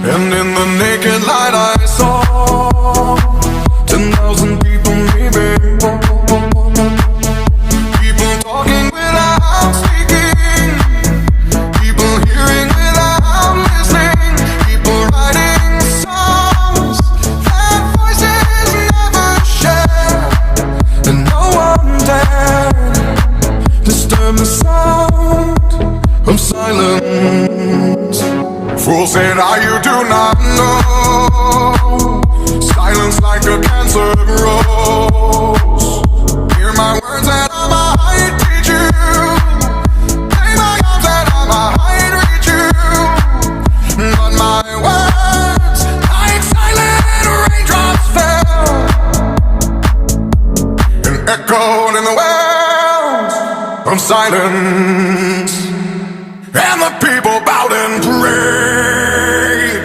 And in the naked light I saw 10,000 people maybe. People talking without speaking, people hearing without listening, people writing songs that voices never share, and no one dared disturb the sound of silence. Fool said, you do not know. Silence like a cancer grows. Hear my words and I might teach you. Play my arms and I might reach you. But my words, like silent raindrops, fell and echoed in the wells of silence.